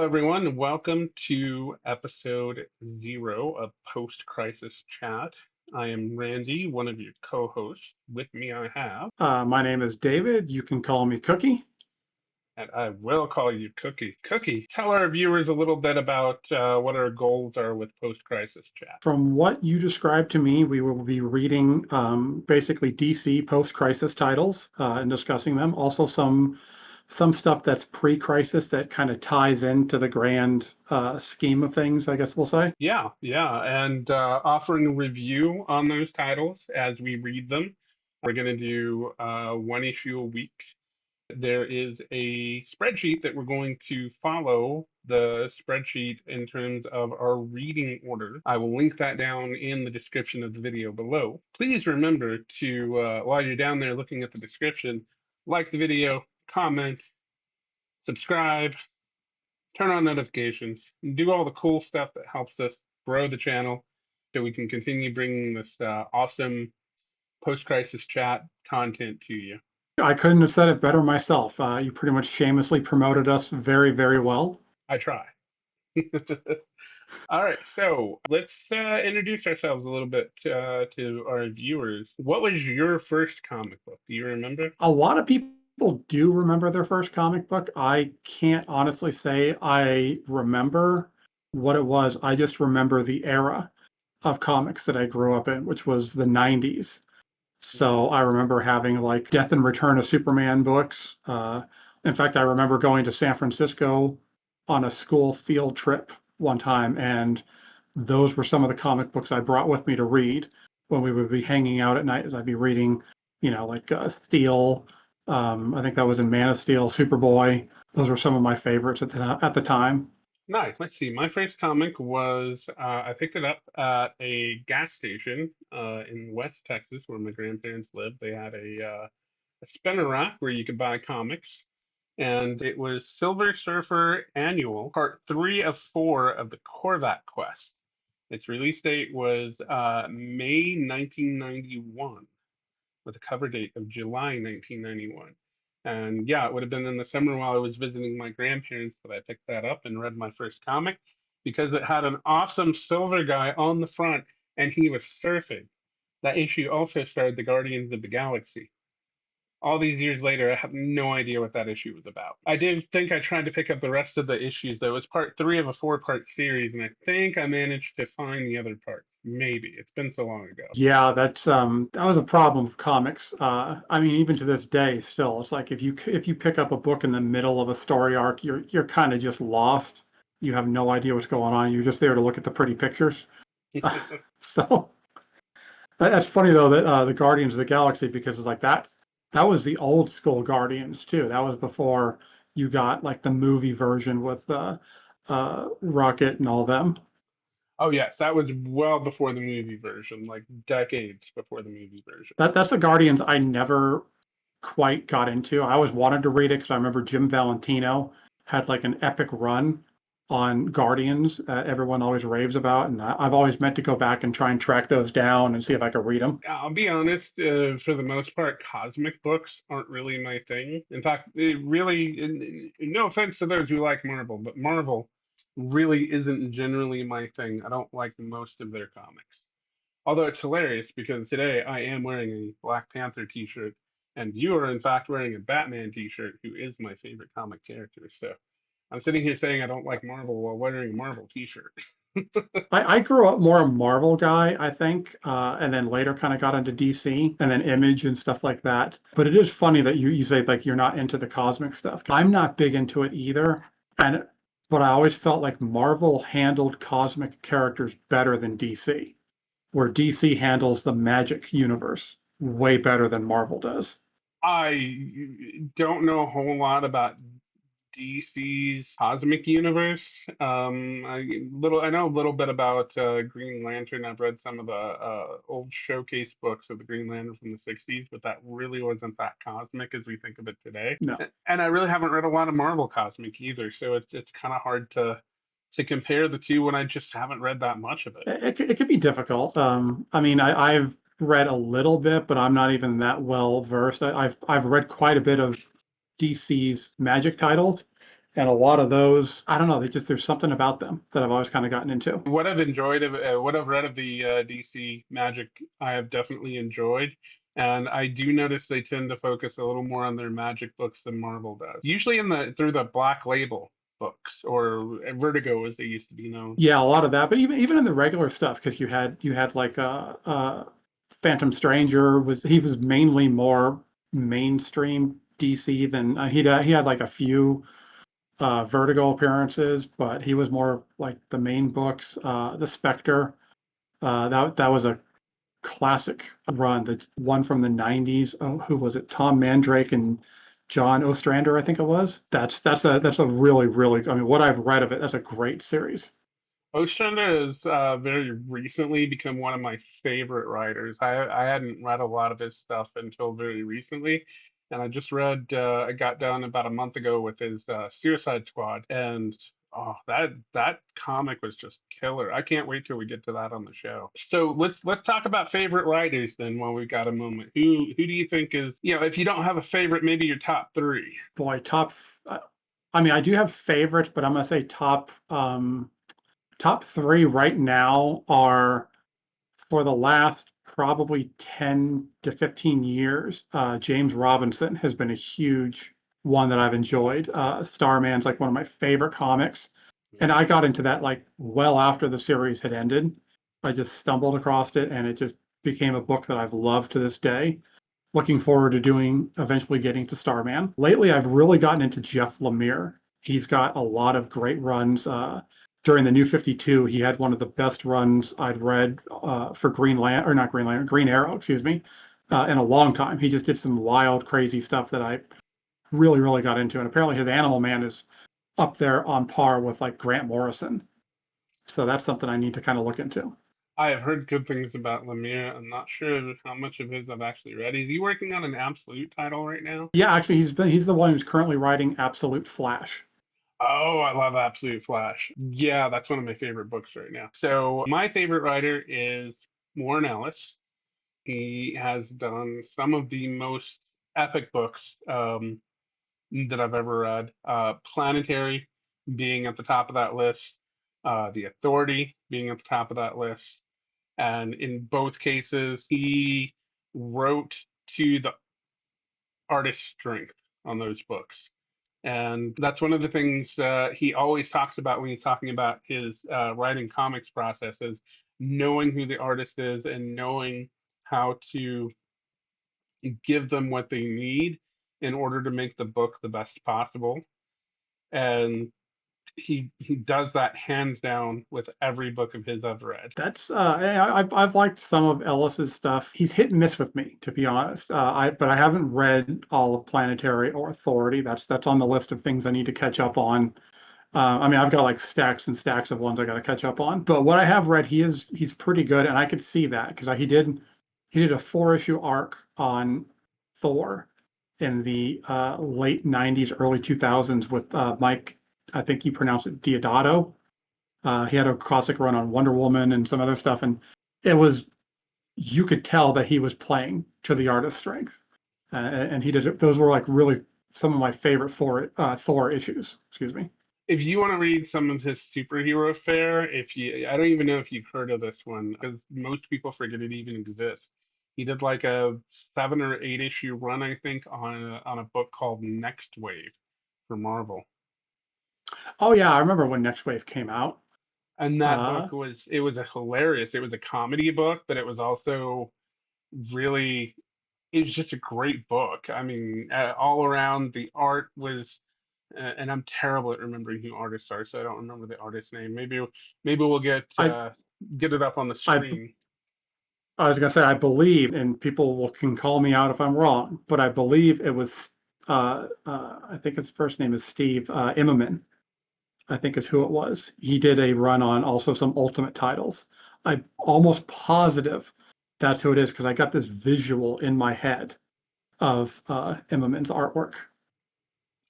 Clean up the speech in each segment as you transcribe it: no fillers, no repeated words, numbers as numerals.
everyone. Welcome to episode 0 of Post Crisis Chat. I am Randy, one of your co hosts. With me, I have, My name is David. You can call me Cookie. and I will call you Cookie. Cookie, tell our viewers a little bit about what our goals are with Post Crisis Chat. From what you described to me, we will be reading basically DC post-crisis titles and discussing them. Also, some stuff that's pre-crisis that kind of ties into the grand scheme of things, I guess we'll say. Yeah, and offering a review on those titles as we read them. We're going to do one issue a week. There is a spreadsheet that we're going to follow the spreadsheet in terms of our reading order. I will link that down in the description of the video below. Please remember to, while you're down there looking at the description, like the video, comment, subscribe, turn on notifications, and do all the cool stuff that helps us grow the channel so we can continue bringing this awesome post-crisis chat content to you. I couldn't have said it better myself. You pretty much shamelessly promoted us very, very well. I try. All right, so let's introduce ourselves a little bit to our viewers. What was your first comic book? Do you remember? A lot of people do remember their first comic book. I can't honestly say I remember what it was. I just remember the era of comics that I grew up in, which was the 90s. So I remember having like Death and Return of Superman books. In fact, I remember going to San Francisco on a school field trip one time, and those were some of the comic books I brought with me to read when we would be hanging out at night. As I'd be reading, like Steel. I think that was in Man of Steel, Superboy. Those were some of my favorites at the time. Nice. Let's see. My first comic was I picked it up at a gas station in West Texas where my grandparents lived. They had a spinner rack where you could buy comics, and it was Silver Surfer Annual, part 3 of 4 of the Korvac Quest. Its release date was May 1991 with a cover date of July 1991. And yeah, it would have been in the summer while I was visiting my grandparents that I picked that up and read my first comic because it had an awesome silver guy on the front and he was surfing. That issue also starred the Guardians of the Galaxy. All these years later, I have no idea what that issue was about. I did think I tried to pick up the rest of the issues, though. It was part 3 of a 4-part series, and I think I managed to find the other parts. Maybe. It's been so long ago. Yeah, that was a problem with comics. I mean, even to this day, still, it's like if you pick up a book in the middle of a story arc, you're kind of just lost. You have no idea what's going on. You're just there to look at the pretty pictures. So that's funny though that the Guardians of the Galaxy, because it's like that was the old school Guardians too. That was before you got like the movie version with Rocket and all them. Oh, yes, that was well before the movie version, like decades before the movie version. That's the Guardians I never quite got into. I always wanted to read it because I remember Jim Valentino had like an epic run on Guardians that everyone always raves about, and I've always meant to go back and try and track those down and see if I could read them. I'll be honest, for the most part, cosmic books aren't really my thing. In fact, it really, no offense to those who like Marvel, but Marvel really isn't generally my thing. I don't like most of their comics. Although it's hilarious because today I am wearing a Black Panther t-shirt, and you are in fact wearing a Batman t-shirt, who is my favorite comic character. So I'm sitting here saying I don't like Marvel while wearing a Marvel t-shirt. I grew up more a Marvel guy, I think, and then later kind of got into DC and then Image and stuff like that. But it is funny that you say like you're not into the cosmic stuff. I'm not big into it either. And but I always felt like Marvel handled cosmic characters better than DC, where DC handles the magic universe way better than Marvel does. I don't know a whole lot about DC's cosmic universe. I know a little bit about Green Lantern. I've read some of the old showcase books of the Green Lantern from the '60s, but that really wasn't that cosmic as we think of it today. No, And I really haven't read a lot of Marvel cosmic either, so it's kind of hard to compare the two when I just haven't read that much of it. it could be difficult. I mean, I've read a little bit, but I'm not even that well versed. I've read quite a bit of DC's Magic titles, And a lot of those, I don't know, there's something about them that I've always kind of gotten into. What I've enjoyed of what I've read of the DC Magic, I have definitely enjoyed, and I do notice they tend to focus a little more on their Magic books than Marvel does. Usually in the through the Black Label books or Vertigo as they used to be known. Yeah, a lot of that, but even in the regular stuff, because you had like Phantom Stranger he was mainly more mainstream DC than he had like a few Vertigo appearances, but he was more like the main books. The Spectre, that was a classic run, the one from the 90s. Oh, who was it? Tom Mandrake and John Ostrander, I think it was. That's a really, I mean, what I've read of it, that's a great series. Ostrander has very recently become one of my favorite writers. I hadn't read a lot of his stuff until very recently, and I just read I got done about a month ago with his Suicide Squad, and oh, that comic was just killer. I can't wait till we get to that on the show. So let's talk about favorite writers then while we've got a moment. Who do you think is, if you don't have a favorite, maybe your top three? Boy, I mean, I do have favorites, but I'm gonna say top three right now are for the last probably 10 to 15 years. James Robinson has been a huge one that I've enjoyed. Starman's like one of my favorite comics. And I got into that like well after the series had ended. I just stumbled across it and it just became a book that I've loved to this day. Looking forward to eventually getting to Starman. Lately, I've really gotten into Jeff Lemire. He's got a lot of great runs. During the New 52, he had one of the best runs I'd read for Green Arrow, excuse me, in a long time. He just did some wild, crazy stuff that I really got into. And apparently, his Animal Man is up there on par with like Grant Morrison. So that's something I need to kind of look into. I have heard good things about Lemire. I'm not sure how much of his I've actually read. Is he working on an absolute title right now? Yeah, actually, he's the one who's currently writing Absolute Flash. Oh, I love Absolute Flash. Yeah, that's one of my favorite books right now. So my favorite writer is Warren Ellis. He has done some of the most epic books that I've ever read. Planetary being at the top of that list, The Authority being at the top of that list. And in both cases, he wrote to the artist's strength on those books. And that's one of the things he always talks about when he's talking about his writing comics process is knowing who the artist is and knowing how to give them what they need in order to make the book the best possible. And he does that hands down with every book of his I've read. That's I've liked some of Ellis's stuff. He's hit and miss with me, to be honest. But I haven't read all of Planetary or Authority. That's on the list of things I need to catch up on. I mean, I've got like stacks and stacks of ones I got to catch up on. But what I have read, he's pretty good, and I could see that because he did a 4 issue arc on Thor in the late '90s, early 2000s with Mike. I think he pronounced it Diodato. He had a classic run on Wonder Woman and some other stuff, and it was you could tell that he was playing to the artist's strength, and he did it. Those were like really some of my favorite Thor issues. Excuse me. If you want to read some of his superhero fare, I don't even know if you've heard of this one because most people forget it even exists. He did like a 7 or 8 issue run, I think, on a book called Next Wave for Marvel. Oh yeah, I remember when Next Wave came out. And that Uh, book was a hilarious. It was a comedy book, but it was also really it was just a great book. I mean, all around the art was, and I'm terrible at remembering who artists are, so I don't remember the artist's name. Maybe we'll I get it up on the I screen. I was gonna say I believe, and can call me out if I'm wrong, but I believe it was I think his first name is Steve Immerman. I think is who it was. He did a run on also some Ultimate titles. I'm almost positive that's who it is because I got this visual in my head of Immerman's artwork.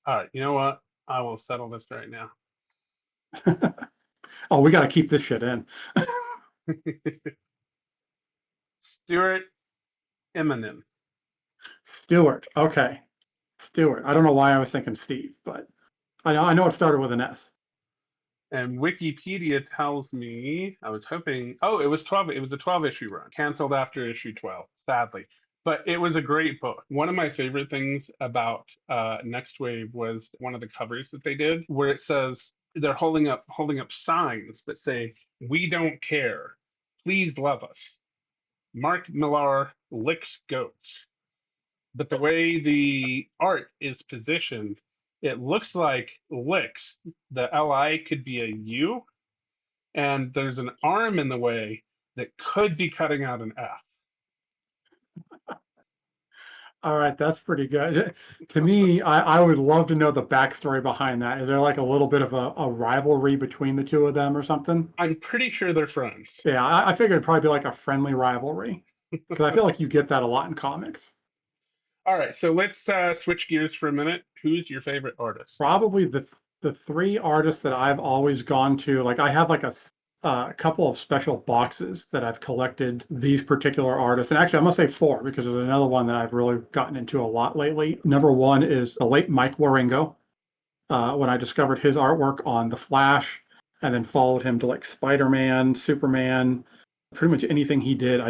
All right, you know what? I will settle this right now. Oh, we got to keep this shit in. Stuart Eminem. Stewart. Okay. Stewart. I don't know why I was thinking Steve, but I know it started with an S. And Wikipedia tells me, I was hoping, oh, it was 12, it was a 12 issue run, canceled after issue 12, sadly. But it was a great book. One of my favorite things about Next Wave was one of the covers that they did, where it says they're holding up signs that say, "We don't care. Please love us. Mark Millar licks goats." But the way the art is positioned, it looks like licks. The LI could be a U, and there's an arm in the way that could be cutting out an F. All right, that's pretty good. To me, I would love to know the backstory behind that. Is there like a little bit of a rivalry between the two of them or something? I'm pretty sure they're friends. Yeah, I figured it'd probably be like a friendly rivalry because I feel like you get that a lot in comics. All right, so let's switch gears for a minute. Who's your favorite artist? Probably the three artists that I've always gone to, like I have like a couple of special boxes that I've collected these particular artists. And actually, I'm gonna say four because there's another one that I've really gotten into a lot lately. Number one is the late Mike Waringo. When I discovered his artwork on The Flash, and then followed him to like Spider-Man, Superman, pretty much anything he did,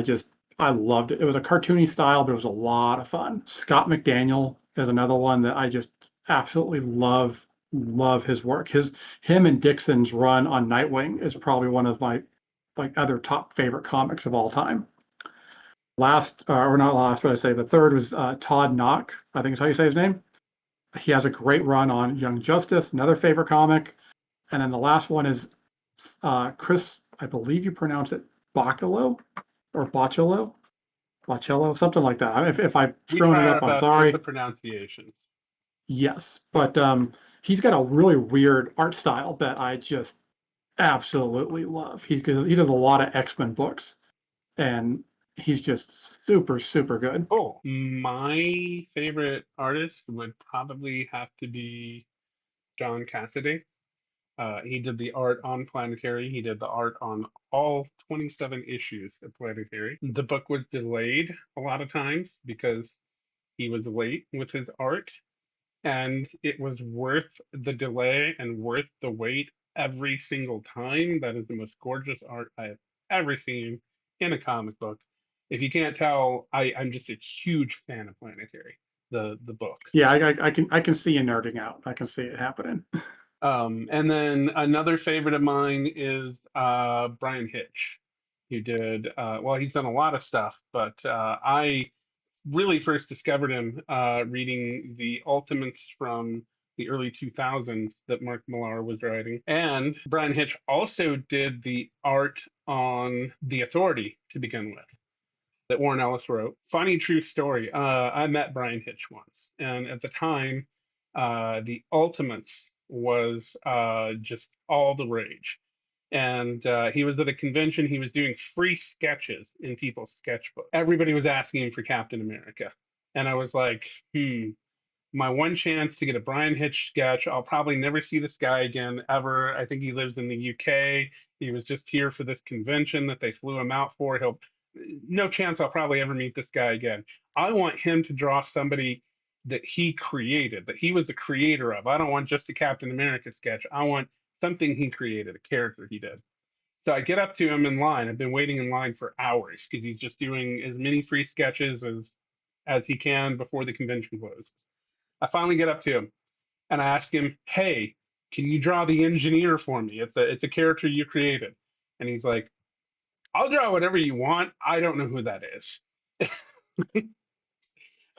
I loved it. It was a cartoony style, but it was a lot of fun. Scott McDaniel is another one that I just absolutely love his work. Him and Dixon's run on Nightwing is probably one of my like other top favorite comics of all time. Last, or not last, but I say the third was Todd Knock. I think is how you say his name. He has a great run on Young Justice, another favorite comic. And then the last one is Chris, I believe you pronounce it Bacalo or Baccello, something like that. If I've We screwed it try up, our I'm best with sorry. the pronunciations. Yes, but he's got a really weird art style that I just absolutely love. He does a lot of X-Men books, and he's just super good. Cool. My favorite artist would probably have to be John Cassaday. He did the art on Planetary. He did the art on all 27 issues of Planetary. The book was delayed a lot of times because he was late with his art, and it was worth the delay and worth the wait every single time. That is the most gorgeous art I have ever seen in a comic book. If you can't tell, I'm just a huge fan of Planetary, the book. Yeah, I can see you nerding out. I can see it happening. And then another favorite of mine is Brian Hitch, who did well, he's done a lot of stuff, but I really first discovered him reading the Ultimates from the early 2000s that Mark Millar was writing. And Brian Hitch also did the art on The Authority to begin with, that Warren Ellis wrote. Funny true story. I met Brian Hitch once, and at the time, the Ultimates was just all the rage. And he was at a convention. He was doing free sketches in people's sketchbook. Everybody was asking him for Captain America, and I was like, my one chance to get a Brian Hitch sketch. I'll probably never see this guy again ever. I think he lives in the UK. He was just here for this convention that they flew him out for. He'll no chance I'll probably ever meet this guy again. I want him to draw somebody that he created, that he was the creator of. I don't want just a Captain America sketch. I want something he created, a character he did. So I get up to him in line. I've been waiting in line for hours because he's just doing as many free sketches as he can before the convention closes. I finally get up to him and I ask him, "Hey, can you draw the engineer for me? It's a character you created." And he's like, "I'll draw whatever you want. I don't know who that is."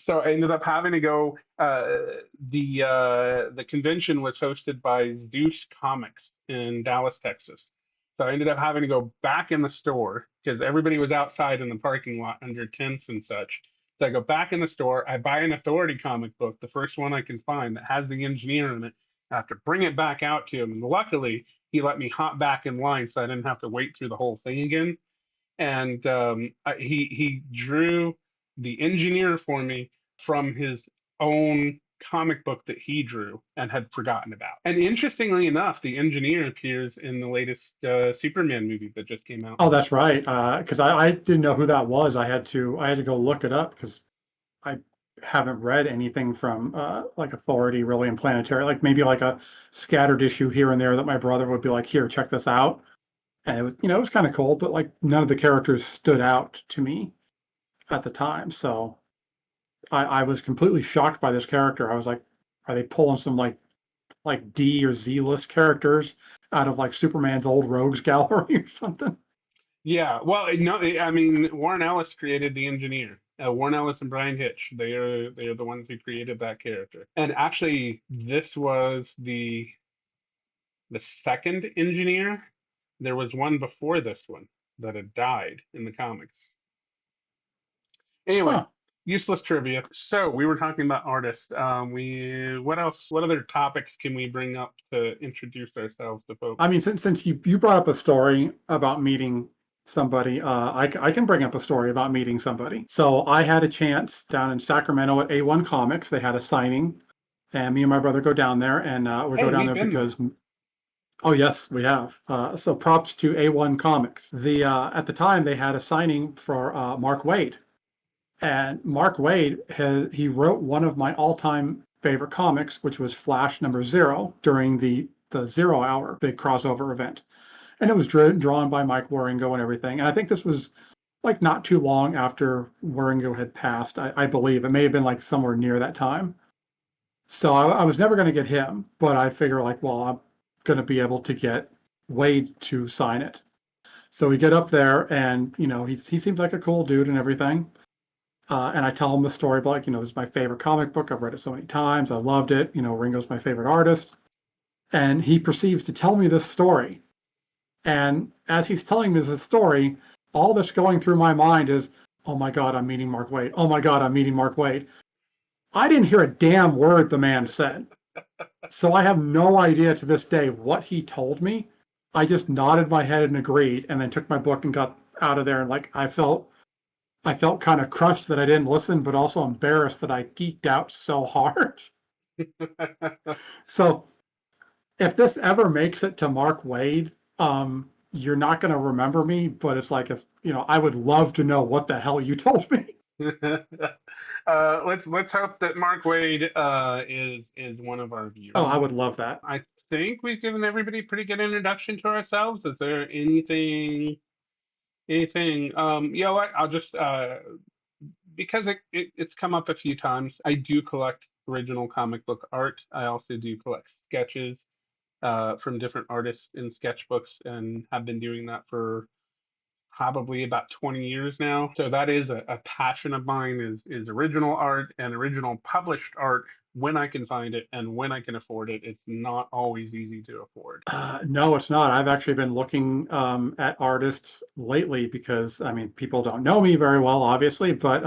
So I ended up having to go. The convention was hosted by Zeus Comics in Dallas, Texas. So I ended up having to go back in the store because everybody was outside in the parking lot under tents and such. So I go back in the store. I buy an Authority comic book, the first one I can find that has the engineer in it. I have to bring it back out to him, and luckily he let me hop back in line, so I didn't have to wait through the whole thing again. And he drew the engineer for me from his own comic book that he drew and had forgotten about. And interestingly enough, the engineer appears in the latest Superman movie that just came out. Oh, that's right. Because I didn't know who that was. I had to go look it up because I haven't read anything from like Authority really in Planetary, like maybe like a scattered issue here and there that my brother would be like, here, check this out. And it was, it was kind of cool, but like none of the characters stood out to me at the time. So I was completely shocked by this character. I was like, are they pulling some like D or Z list characters out of like Superman's old rogues gallery or something? Yeah, well, no, I mean Warren Ellis created the Engineer. Warren Ellis and Brian Hitch. They are the ones who created that character. And actually, this was the second Engineer. There was one before this one that had died in the comics. Anyway, Huh. useless trivia. So we were talking about artists. What else? What other topics can we bring up to introduce ourselves to folks? I mean, since you brought up a story about meeting somebody, I can bring up a story about meeting somebody. So I had a chance down in Sacramento at A1 Comics. They had a signing, and me and my brother go down there, and we Hey, go down we've there been there. because, oh yes, we have. So props to A1 Comics. The at the time they had a signing for Mark Waid, and Mark Waid he wrote one of my all-time favorite comics, which was Flash #0 during the 0 Hour big crossover event, and it was drawn by Mike Wieringo and everything. And I think this was like not too long after Wieringo had passed. I believe it may have been like somewhere near that time. So I was never going to get him, but I figure like, well, I'm going to be able to get Waid to sign it. So we get up there, and he seems like a cool dude and everything. And I tell him the story about, like, this is my favorite comic book. I've read it so many times. I loved it. Ringo's my favorite artist. And he proceeds to tell me this story. And as he's telling me this story, all that's going through my mind is, oh my God, I'm meeting Mark Waid. Oh my God, I'm meeting Mark Waid. I didn't hear a damn word the man said. So I have no idea to this day what he told me. I just nodded my head and agreed, and then took my book and got out of there. And like I felt kind of crushed that I didn't listen, but also embarrassed that I geeked out so hard. So if this ever makes it to Mark Waid, you're not going to remember me, but it's like, if I would love to know what the hell you told me. Let's hope that Mark Waid is one of our viewers. Oh, I would love that. I think we've given everybody a pretty good introduction to ourselves. Is there anything? You know what? I'll just because it's come up a few times. I do collect original comic book art. I also do collect sketches from different artists in sketchbooks, and have been doing that for probably about 20 years now. So that is a passion of mine, is original art and original published art when I can find it and when I can afford it. It's not always easy to afford. No, it's not. I've actually been looking at artists lately because, I mean, people don't know me very well, obviously, but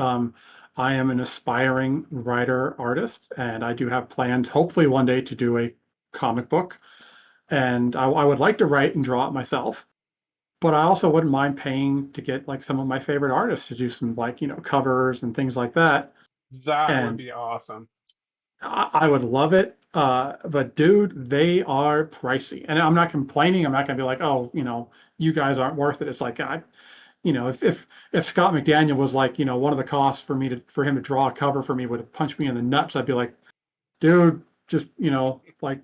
I am an aspiring writer artist, and I do have plans, hopefully one day, to do a comic book. And I would like to write and draw it myself, but I also wouldn't mind paying to get like some of my favorite artists to do some, like, covers and things like that. That would And be awesome. I would love it. But dude, they are pricey. And I'm not complaining. I'm not going to be like, oh, you guys aren't worth it. It's like, if Scott McDaniel was like, one of the costs for him to draw a cover for me would have punched me in the nuts, I'd be like, dude, just, like,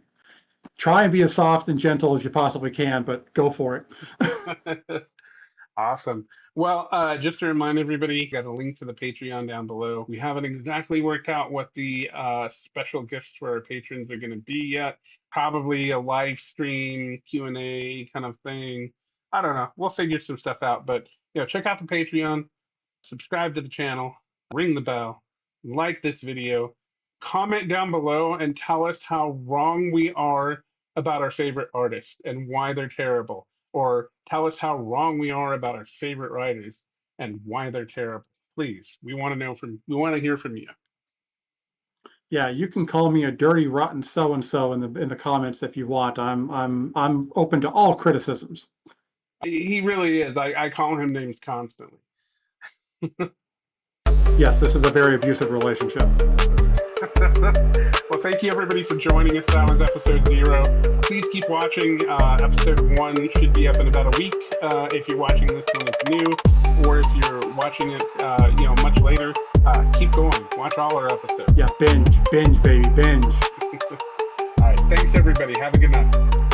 try and be as soft and gentle as you possibly can, but go for it. Awesome. Well, just to remind everybody, got a link to the Patreon down below. We haven't exactly worked out what the special gifts for our patrons are going to be yet. Probably a live stream Q&A kind of thing. I don't know. We'll figure some stuff out. But check out the Patreon, subscribe to the channel, ring the bell, like this video, comment down below, and tell us how wrong we are about our favorite artists and why they're terrible. Or tell us how wrong we are about our favorite writers and why they're terrible. Please, we want to hear from you. Yeah, you can call me a dirty, rotten so and so in the comments if you want. I'm open to all criticisms. He really is. I call him names constantly. Yes, this is a very abusive relationship. Well, thank you everybody for joining us. That was episode 0. Please keep watching. Episode 1 should be up in about a week if you're watching this when it's new, or if you're watching it much later. keep going. Watch all our episodes. Yeah, binge, baby, binge. All right. Thanks, everybody. Have a good night.